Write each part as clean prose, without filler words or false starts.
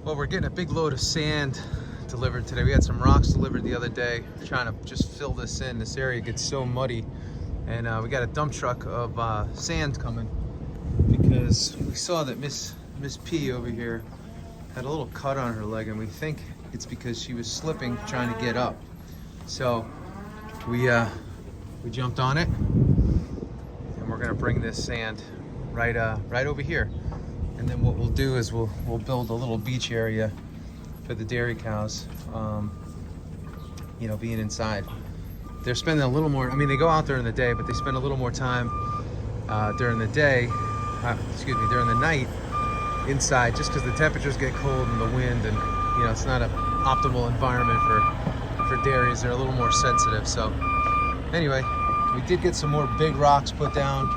Well, we're getting a big load of sand delivered today. We had some rocks delivered the other day. We're trying to just fill this in. This area gets so muddy. And we got a dump truck of sand coming because we saw that Miss P over here had a little cut on her leg, and we think it's because she was slipping trying to get up. So we jumped on it, and we're gonna bring this sand right over here. And then what we'll do is we'll build a little beach area for the dairy cows, you know, being inside. They're spending a little more, I mean, they go out during the day, but they spend a little more time during the day, during the night inside, just because the temperatures get cold and the wind, and you know, it's not an optimal environment for dairies. They're a little more sensitive. So anyway, we did get some more big rocks put down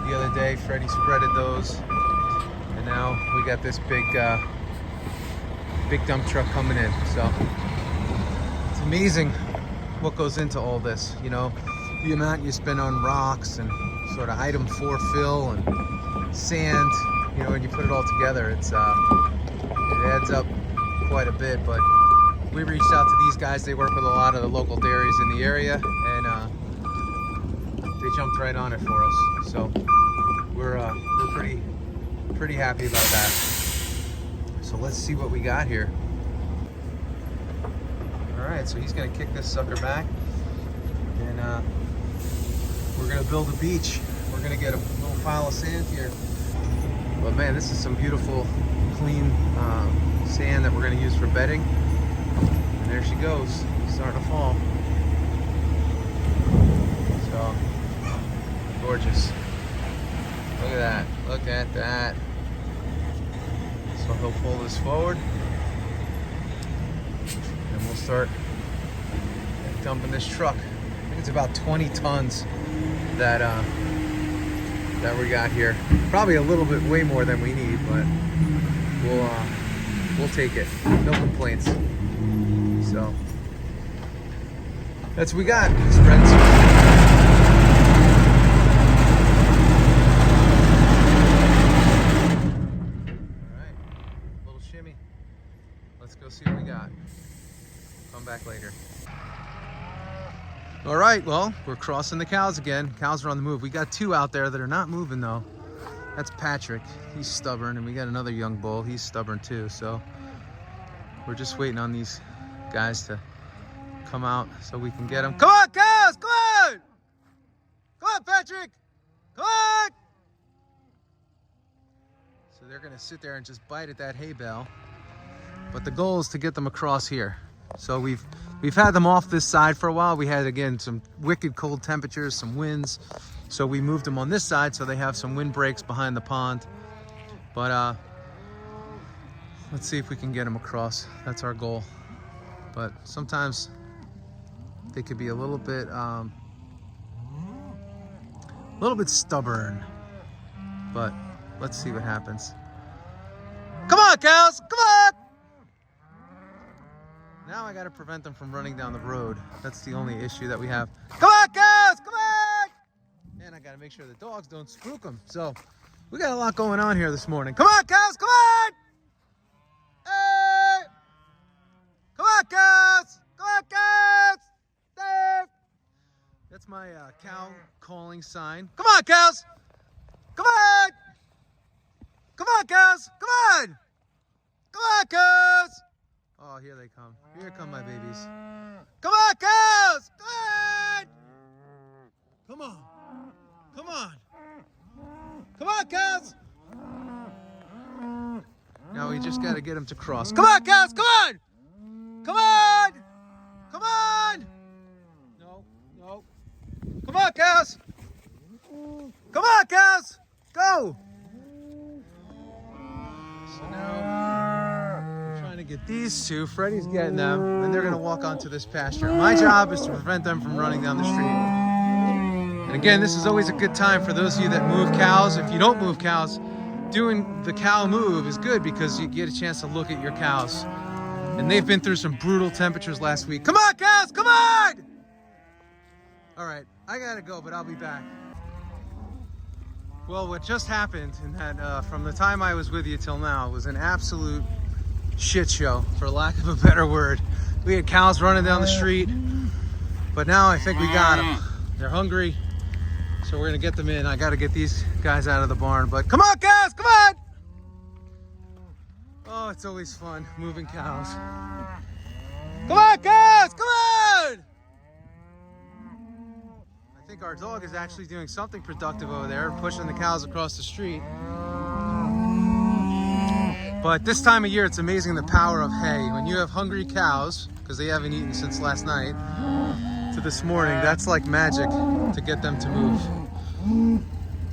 the other day. Freddie spreaded those. And now we got this big dump truck coming in. So it's amazing what goes into all this, you know, the amount you spend on rocks and sort of item for fill and sand, you know, when you put it all together, it adds up quite a bit. But we reached out to these guys. They work with a lot of the local dairies in the area, and they jumped right on it for us. So we're pretty happy about that. So let's see what we got here. All right, so he's gonna kick this sucker back, and we're gonna build a beach. We're gonna get a little pile of sand here. But man, this is some beautiful, clean sand that we're gonna use for bedding. And there she goes, starting to fall. So gorgeous. Look at that. Look at that. So he'll pull this forward, and we'll start dumping this truck. I think it's about 20 tons that we got here. Probably a little bit way more than we need, but we'll take it. No complaints. So that's what we got. Spread some. Let's go see what we got. Come back later. All right, well, we're crossing the cows again. Cows are on the move. We got two out there that are not moving though. That's Patrick, he's stubborn, and we got another young bull, he's stubborn too. So we're just waiting on these guys to come out so we can get them. Come on, cows, come on! Come on, Patrick, come on! So they're gonna sit there and just bite at that hay bale. But the goal is to get them across here. So we've had them off this side for a while. We had, again, some wicked cold temperatures, some winds. So we moved them on this side so they have some wind breaks behind the pond. But let's see if we can get them across. That's our goal. But sometimes they could be a little bit stubborn. But let's see what happens. Come on, cows, come on! Now I got to prevent them from running down the road. That's the only issue that we have. Come on, cows! Come on! And I got to make sure the dogs don't spook them. So we got a lot going on here this morning. Come on, cows! Come on! Hey! Come on, cows! Come on, cows! There! That's my cow calling sign. Come on, cows! Come on! Come on, cows! Come on! Come on, cows! Oh, here they come. Here come my babies. Come on, cows! Come on! Come on. Come on. Come on, cows! Now we just got to get them to cross. Come on, cows! Come on! Come on! Come on! No, no. Come on, cows! Come on, cows! Go! So now we're trying to get these two. Freddie's getting them, and they're going to walk onto this pasture. My job is to prevent them from running down the street. And again, this is always a good time for those of you that move cows. If you don't move cows, doing the cow move is good because you get a chance to look at your cows. And they've been through some brutal temperatures last week. Come on, cows, come on! All right, I gotta go, but I'll be back. Well, what just happened in that, from the time I was with you till now, was an absolute shit show, for lack of a better word. We had cows running down the street, but now I think we got them. They're hungry, so we're gonna get them in. I gotta get these guys out of the barn, but come on, cows, come on! Oh, it's always fun moving cows. Come on, cows, come on! I think our dog is actually doing something productive over there, pushing the cows across the street. But this time of year, it's amazing the power of hay. When you have hungry cows, because they haven't eaten since last night, to this morning, that's like magic to get them to move.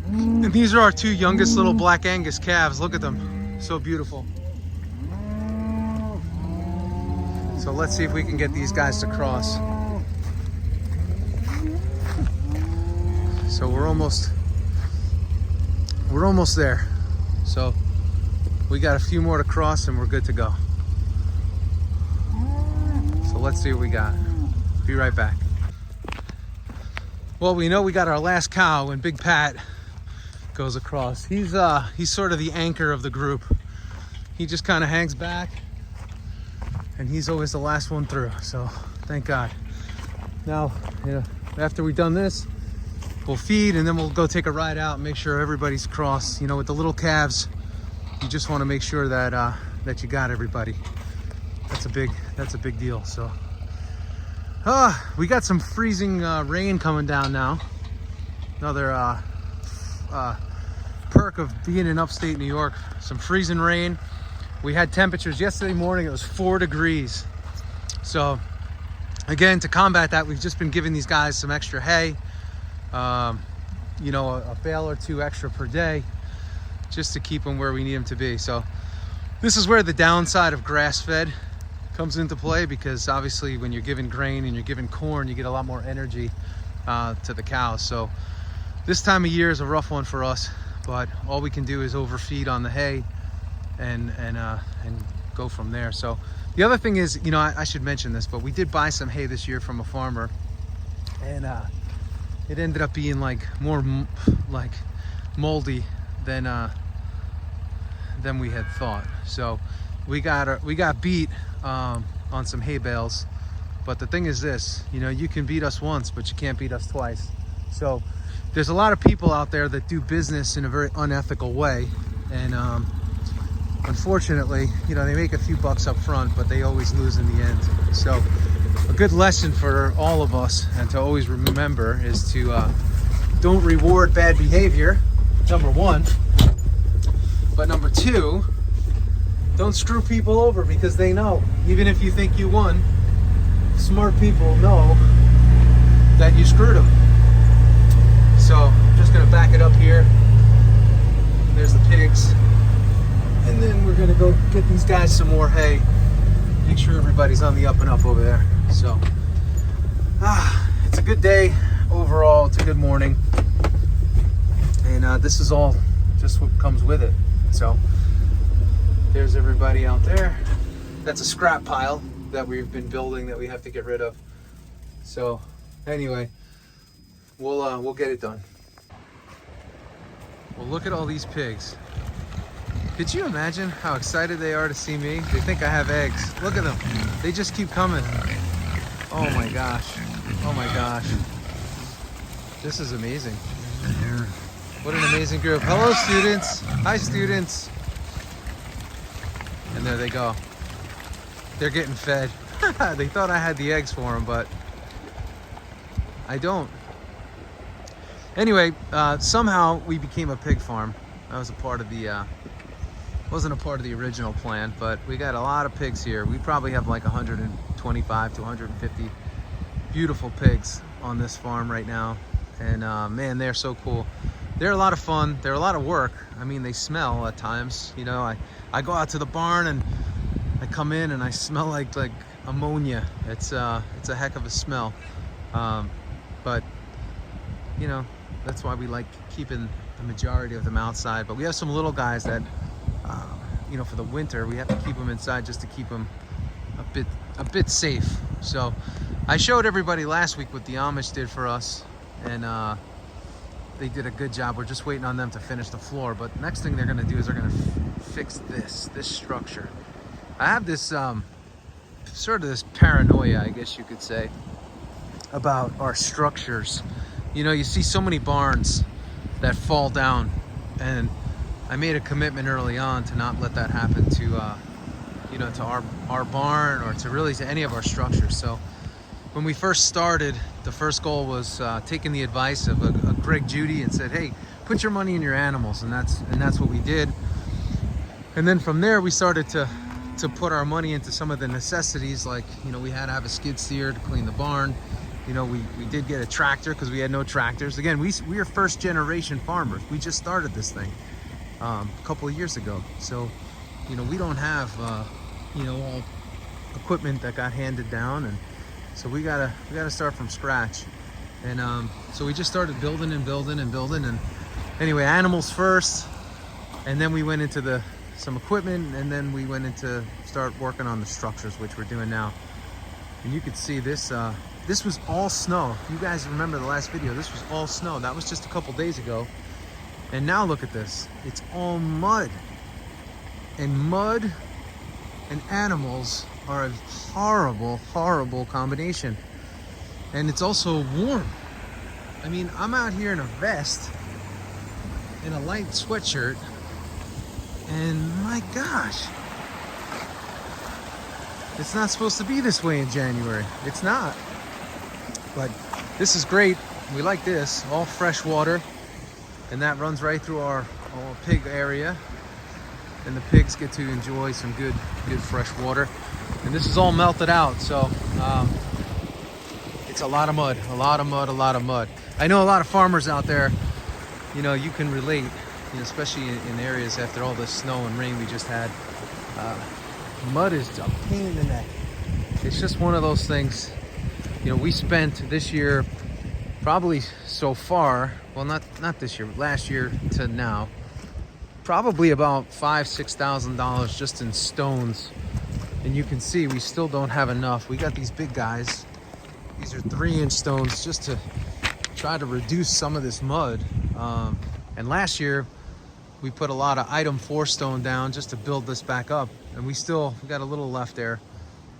And these are our two youngest little Black Angus calves. Look at them, so beautiful. So let's see if we can get these guys to cross. So we're almost there. So we got a few more to cross and we're good to go. So let's see what we got. Be right back. Well, we know we got our last cow when Big Pat goes across. He's sort of the anchor of the group. He just kind of hangs back and he's always the last one through. So thank God. Now, after we've done this, we'll feed and then we'll go take a ride out and make sure everybody's crossed. With the little calves, you just want to make sure that that you got everybody. That's a big deal. So we got some freezing rain coming down now. Another perk of being in upstate New York. Some freezing rain. We had temperatures yesterday morning, it was 4 degrees. So again, to combat that, we've just been giving these guys some extra hay. A bale or two extra per day, just to keep them where we need them to be. So this is where the downside of grass-fed comes into play, because obviously when you're giving grain and you're giving corn, you get a lot more energy to the cows. So this time of year is a rough one for us, but all we can do is overfeed on the hay and go from there. So the other thing is, I should mention this, but we did buy some hay this year from a farmer, and it ended up being more moldy than we had thought. So we got beat on some hay bales. But the thing is this, you can beat us once, but you can't beat us twice. So there's a lot of people out there that do business in a very unethical way, and unfortunately, they make a few bucks up front, but they always lose in the end. So a good lesson for all of us, and to always remember, is to don't reward bad behavior, number one. But number two, don't screw people over, because they know. Even if you think you won, smart people know that you screwed them. So I'm just going to back it up here. There's the pigs. And then we're going to go get these guys some more hay. Make sure everybody's on the up and up over there. So it's a good day overall. It's a good morning. And this is all just what comes with it. So there's everybody out there. That's a scrap pile that we've been building that we have to get rid of. So anyway, we'll get it done. Well, look at all these pigs. Could you imagine how excited they are to see me? They think I have eggs. Look at them. They just keep coming. Oh my gosh. Oh my gosh. This is amazing. What an amazing group. Hello, students. Hi, students. And there they go. They're getting fed. They thought I had the eggs for them, but I don't. Anyway, somehow we became a pig farm. That was a part of the, wasn't a part of the original plan, but we got a lot of pigs here. We probably have like 125 to 150 beautiful pigs on this farm right now. And man, they're so cool. They're a lot of fun. They're a lot of work. I mean, they smell at times. I go out to the barn and I come in and I smell like ammonia. It's a heck of a smell. But that's why we like keeping the majority of them outside. But we have some little guys that, for the winter, we have to keep them inside just to keep them a bit safe. So I showed everybody last week what the Amish did for us, and they did a good job. We're just waiting on them to finish the floor. But next thing they're gonna do is they're gonna fix this structure. I have this sort of this paranoia, I guess you could say, about our structures. You know, you see so many barns that fall down, and I made a commitment early on to not let that happen to you know, to our barn, or to any of our structures. So when we first started, the first goal was taking the advice of a Greg Judy and said, hey, put your money in your animals, and that's what we did. And then from there we started to put our money into some of the necessities, like, you know, we had to have a skid steer to clean the barn. You know, we did get a tractor because we had no tractors. Again, we are first generation farmers. We just started this thing a couple of years ago. So, you know, we don't have you know, all equipment that got handed down, and so we gotta start from scratch. And so we just started building and building and building. And anyway, animals first, and then we went into some equipment, and then we went into start working on the structures, which we're doing now. And you could see this this was all snow. If you guys remember the last video, this was all snow. That was just a couple days ago. And now look at this. It's all mud. And mud and animals are a horrible, horrible combination. And it's also warm. I mean, I'm out here in a vest, in a light sweatshirt, and my gosh, it's not supposed to be this way in January. It's not. But this is great. We like this, all fresh water, and that runs right through our pig area. And the pigs get to enjoy some good fresh water. And this is all melted out, so it's a lot of mud, a lot of mud, a lot of mud. I know a lot of farmers out there, you know, you can relate, you know, especially in areas after all the snow and rain we just had. Mud is a pain in the neck. It's just one of those things. You know, we spent this year, probably so far, well, not this year, last year to now, probably about $5,000–6,000 just in stones. And you can see we still don't have enough. We got these big guys. These are 3-inch stones, just to try to reduce some of this mud. And last year we put a lot of item 4 stone down just to build this back up, and we got a little left there,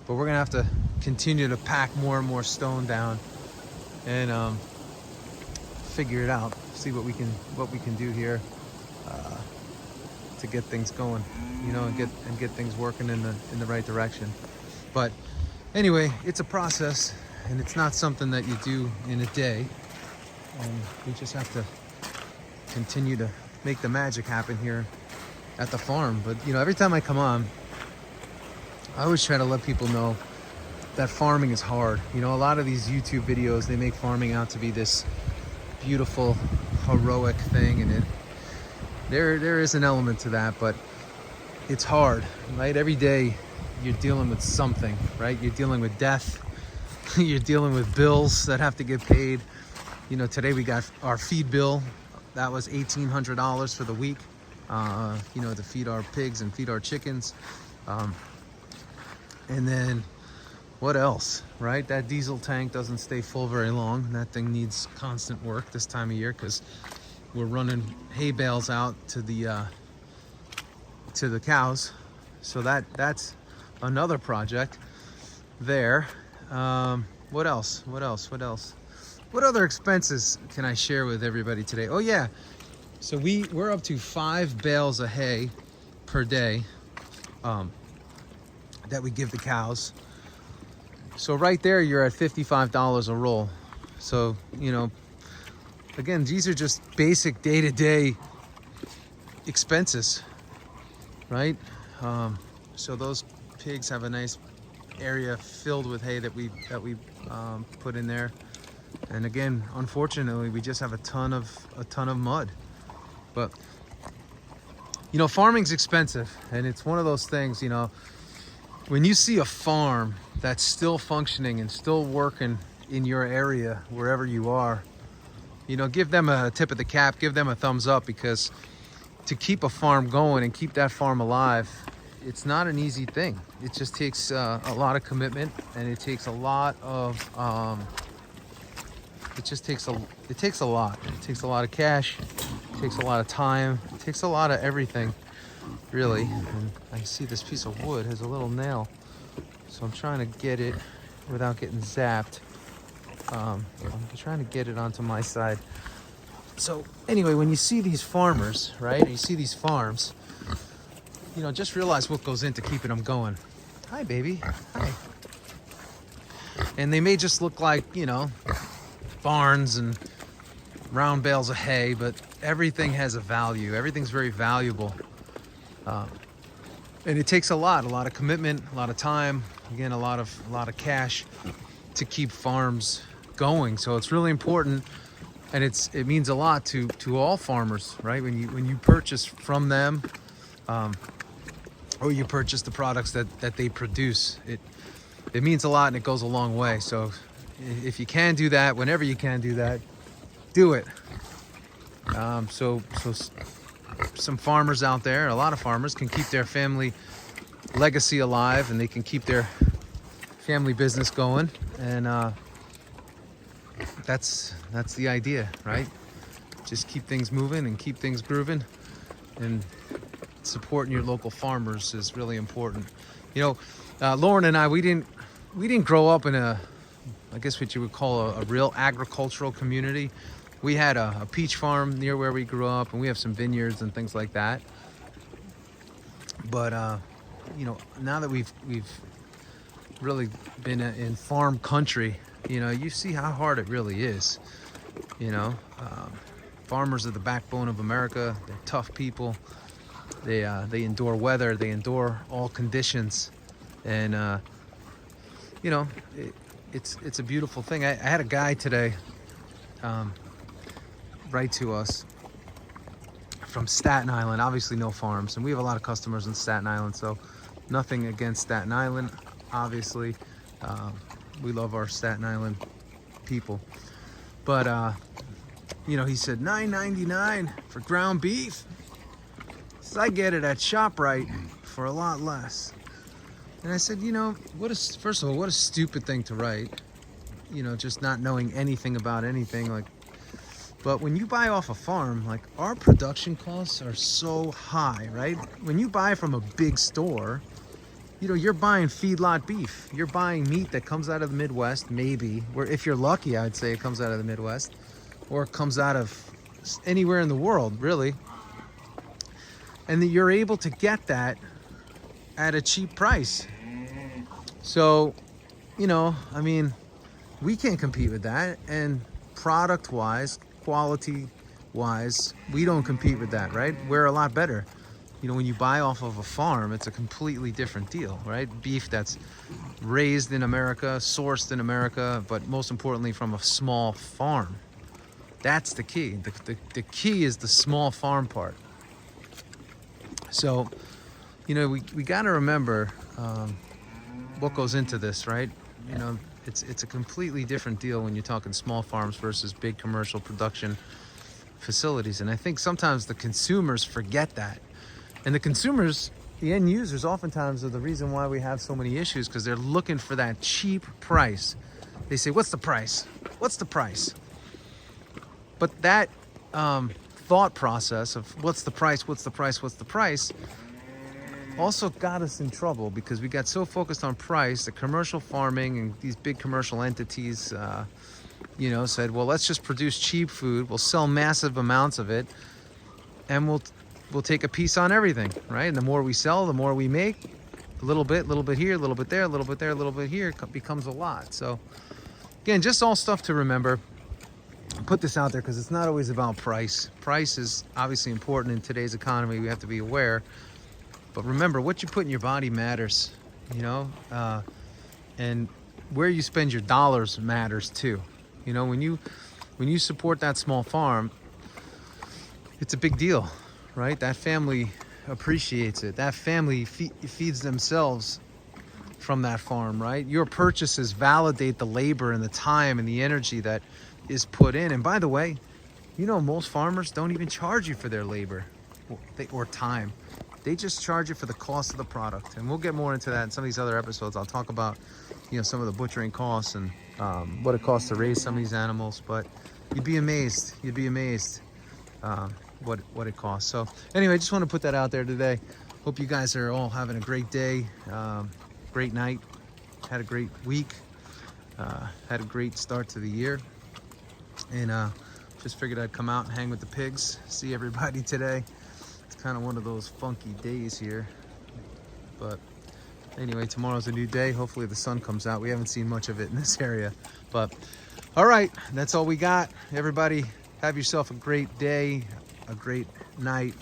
but we're gonna have to continue to pack more and more stone down and figure it out, see what we can do here to get things going, you know, and get things working in the right direction. But anyway, it's a process, and it's not something that you do in a day. We just have to continue to make the magic happen here at the farm. But you know, every time I come on, I always try to let people know that farming is hard. You know, a lot of these YouTube videos, they make farming out to be this beautiful, heroic thing, and there is an element to that, but it's hard, right? Every day you're dealing with something, right? You're dealing with death. You're dealing with bills that have to get paid. You know, today we got our feed bill. That was $1,800 for the week, you know, to feed our pigs and feed our chickens. And then what else, right? That diesel tank doesn't stay full very long. That thing needs constant work this time of year because we're running hay bales out to the cows. So that's another project there. What else? What other expenses can I share with everybody today? Oh yeah, so we're up to 5 bales of hay per day that we give the cows. So right there, you're at $55 a roll. So, you know, again, these are just basic day-to-day expenses, right? So those pigs have a nice area filled with hay that we put in there. And again, unfortunately, we just have a ton of mud. But you know, farming's expensive, and it's one of those things, you know, when you see a farm that's still functioning and still working in your area, wherever you are, you know, give them a tip of the cap, give them a thumbs up, because to keep a farm going and keep that farm alive, it's not an easy thing. It just takes a lot of commitment, and it takes a lot of it takes a lot. It takes a lot of cash, it takes a lot of time, it takes a lot of everything. really. And I see this piece of wood has a little nail, so I'm trying to get it without getting zapped. I'm trying to get it onto my side. So anyway, when you see these farmers, right, and you see these farms, you know, just realize what goes into keeping them going. Hi, baby. Hi. And they may just look like, you know, barns and round bales of hay, but everything has a value. Everything's very valuable. And it takes a lot of commitment, a lot of time, again, a lot of cash to keep farms going. So it's really important, and it means a lot to all farmers, right? When you purchase from them, or you purchase the products that they produce, it means a lot, and it goes a long way. So if you can do that, whenever you can do that, do it. So some farmers out there, a lot of farmers, can keep their family legacy alive, and they can keep their family business going. And that's the idea, right? Just keep things moving and keep things grooving, and supporting your local farmers is really important. You know, Lauren and I, we didn't grow up in I guess what you would call a real agricultural community. We had a peach farm near where we grew up, and we have some vineyards and things like that. But you know, now that we've really been in farm country, you know, you see how hard it really is. You know, farmers are the backbone of America. They're tough people. They endure weather. They endure all conditions, and you know, it's a beautiful thing. I had a guy today write to us from Staten Island. Obviously no farms, and we have a lot of customers in Staten Island, so nothing against Staten Island, obviously. We love our Staten Island people, but you know, he said $9.99 for ground beef. So I get it at ShopRite for a lot less. And I said, you know, first of all, what a stupid thing to write, you know, just not knowing anything about anything. Like, but when you buy off a farm, like, our production costs are so high, right? When you buy from a big store, you know, you're buying feedlot beef. You're buying meat that comes out of the Midwest, maybe. Where, if you're lucky, I'd say it comes out of the Midwest, or it comes out of anywhere in the world, really. And that you're able to get that at a cheap price. So, you know, I mean, we can't compete with that. And product-wise, quality-wise, we don't compete with that, right? We're a lot better. You know, when you buy off of a farm, it's a completely different deal, right? Beef that's raised in America, sourced in America, but most importantly from a small farm. That's the key. The key is the small farm part. So, you know, we got to remember what goes into this, right? You know, it's a completely different deal when you're talking small farms versus big commercial production facilities. And I think sometimes the consumers forget that. And the consumers, the end users, oftentimes are the reason why we have so many issues, because they're looking for that cheap price. They say, what's the price? What's the price? But that thought process of what's the price, what's the price, what's the price, also got us in trouble, because we got so focused on price that commercial farming and these big commercial entities, you know, said, well, let's just produce cheap food. We'll sell massive amounts of it, and we'll take a piece on everything, right? And the more we sell, the more we make. A little bit here, a little bit there, a little bit there, a little bit here, becomes a lot. So again, just all stuff to remember. Put this out there because it's not always about price. Price is obviously important in today's economy. We have to be aware. But remember, what you put in your body matters, you know, and where you spend your dollars matters too. You know, when you support that small farm, it's a big deal, right? That family appreciates it. That family feeds themselves from that farm, right? Your purchases validate the labor and the time and the energy that is put in. And by the way, you know, most farmers don't even charge you for their labor or time. They just charge you for the cost of the product. And we'll get more into that in some of these other episodes. I'll talk about, you know, some of the butchering costs and what it costs to raise some of these animals. But you'd be amazed. You'd be amazed what it costs. So anyway, I just want to put that out there today. Hope you guys are all having a great day, great night, had a great week, had a great start to the year, and just figured I'd come out and hang with the pigs, see everybody today. It's kind of one of those funky days here, but anyway, tomorrow's a new day. Hopefully the sun comes out. We haven't seen much of it in this area, but all right, that's all we got. Everybody, have yourself a great day, a great night,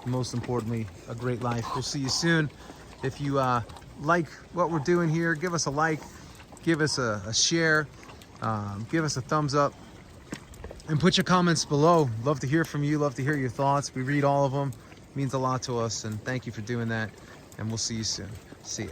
and most importantly, a great life. We'll see you soon. If you like what we're doing here, give us a like, give us a share, give us a thumbs up, and put your comments below. Love to hear from you, love to hear your thoughts. We read all of them. It means a lot to us, and thank you for doing that, and we'll see you soon. See ya.